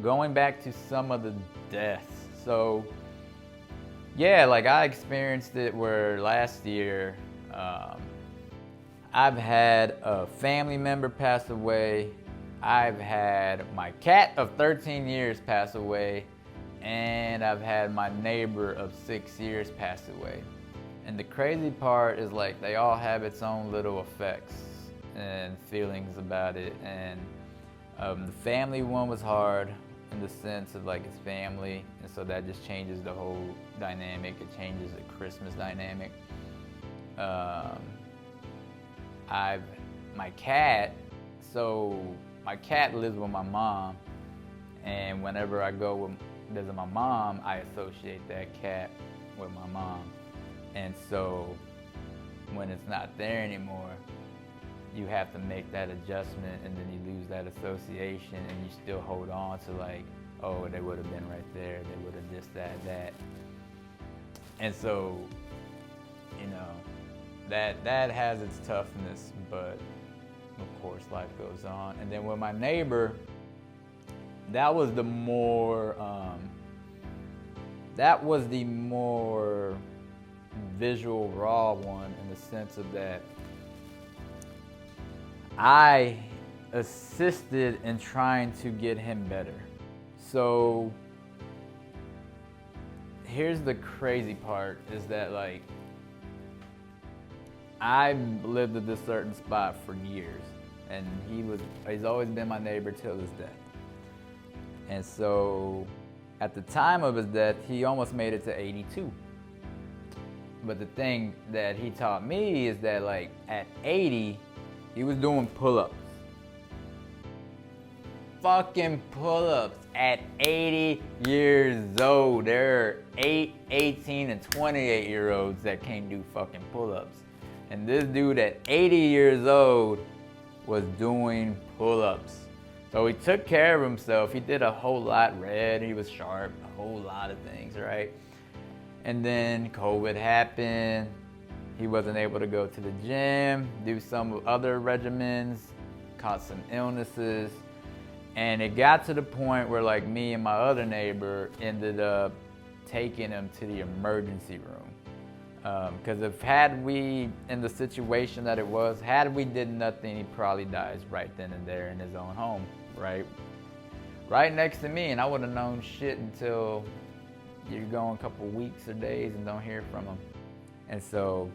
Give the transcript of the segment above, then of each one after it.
going back to some of the deaths. So yeah, like I experienced it where last year, I've had a family member pass away. I've had my cat of 13 years pass away, and I've had my neighbor of 6 years pass away. And the crazy part is like they all have its own little effects and feelings about it. And the family one was hard in the sense of like it's family, and so that just changes the whole dynamic. It changes the Christmas dynamic. My cat, so my cat lives with my mom, and whenever I go visit my mom, I associate that cat with my mom. And so when it's not there anymore, you have to make that adjustment, and then you lose that association, and you still hold on to like, oh, they would have been right there, they would have this, that. And so, you know, that has its toughness, but of course life goes on. And then with my neighbor, that was the more visual, raw one, in the sense of that I assisted in trying to get him better. So here's the crazy part, is that like I lived at this certain spot for years, and he's always been my neighbor till his death. And so at the time of his death, he almost made it to 82. But the thing that he taught me is that like at 80, he was doing pull-ups. Fucking pull-ups at 80 years old. There are 18, and 28-year-olds that can't do fucking pull-ups. And this dude at 80 years old was doing pull-ups. So he took care of himself. He did a whole lot, read, he was sharp, a whole lot of things, right? And then COVID happened. He wasn't able to go to the gym, do some other regimens, caught some illnesses. And it got to the point where like me and my other neighbor ended up taking him to the emergency room. Because had we, in the situation that it was, had we did nothing, he probably dies right then and there in his own home, right next to me. And I would have known shit until you go a couple weeks or days and don't hear from him. And so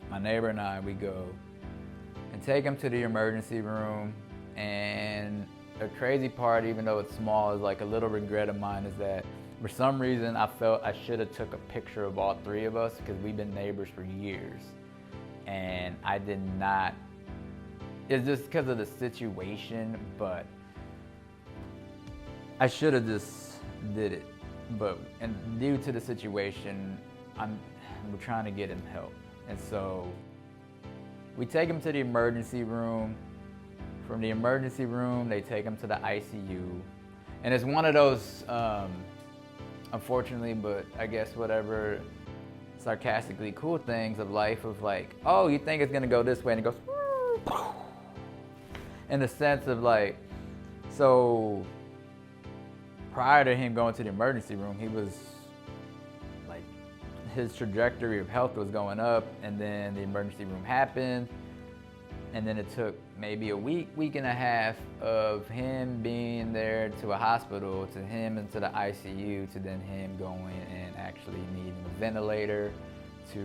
my neighbor and I, we go and take him to the emergency room. And the crazy part, even though it's small, is like a little regret of mine, is that for some reason I felt I should have took a picture of all three of us, because we've been neighbors for years. And I did not. It's just because of the situation, but I should have just did it. But and due to the situation, we're trying to get him help. And so we take him to the emergency room. From the emergency room, they take him to the ICU. And it's one of those, unfortunately, but I guess whatever, sarcastically cool things of life, of like, oh, you think it's gonna go this way, and it goes, in the sense of like, so prior to him going to the emergency room, he was like, his trajectory of health was going up, and then the emergency room happened. And then it took maybe a week and a half of him being there to a hospital, to him into the ICU, to then him going and actually needing a ventilator, to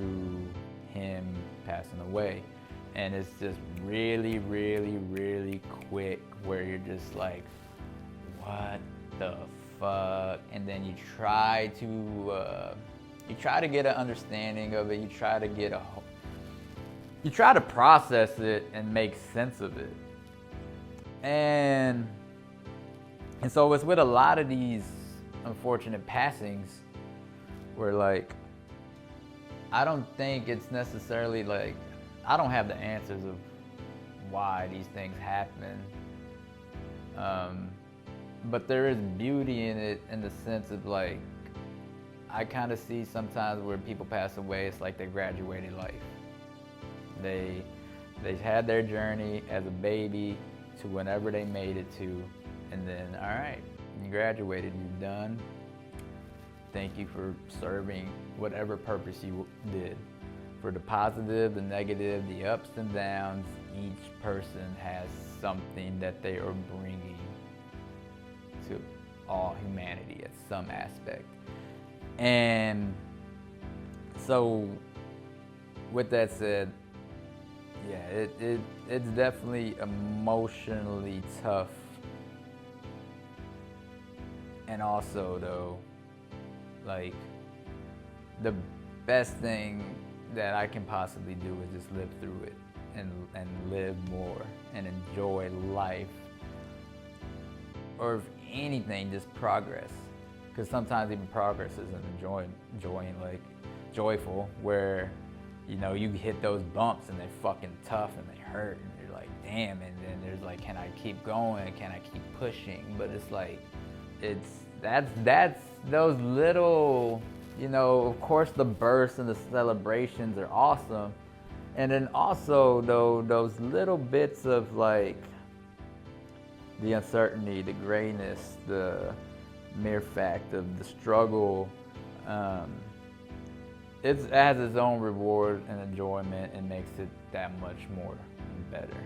him passing away. And it's just really, really, really quick, where you're just like, what the fuck? And then you try to get an understanding of it. You try to process it and make sense of it. And so it's with a lot of these unfortunate passings where like, I don't think it's necessarily like, I don't have the answers of why these things happen. But there is beauty in it, in the sense of like, I kind of see sometimes where people pass away, it's like they graduated life. They had their journey as a baby to whenever they made it to, and then, all right, You graduated, you're done. Thank you for serving whatever purpose you did. For the positive, the negative, the ups and downs, each person has something that they are bringing to all humanity at some aspect. And so, with that said, yeah, it's definitely emotionally tough. And also, though, like, the best thing that I can possibly do is just live through it and live more and enjoy life. Or if anything, just progress. Because sometimes even progress isn't joyful, where, you know, you hit those bumps and they're fucking tough and they hurt and you're like, damn, and then there's like, can I keep going? Can I keep pushing? But it's like, that's those little, you know, of course the bursts and the celebrations are awesome. And then also though, those little bits of like the uncertainty, the grayness, the mere fact of the struggle, it has its own reward and enjoyment and makes it that much more better.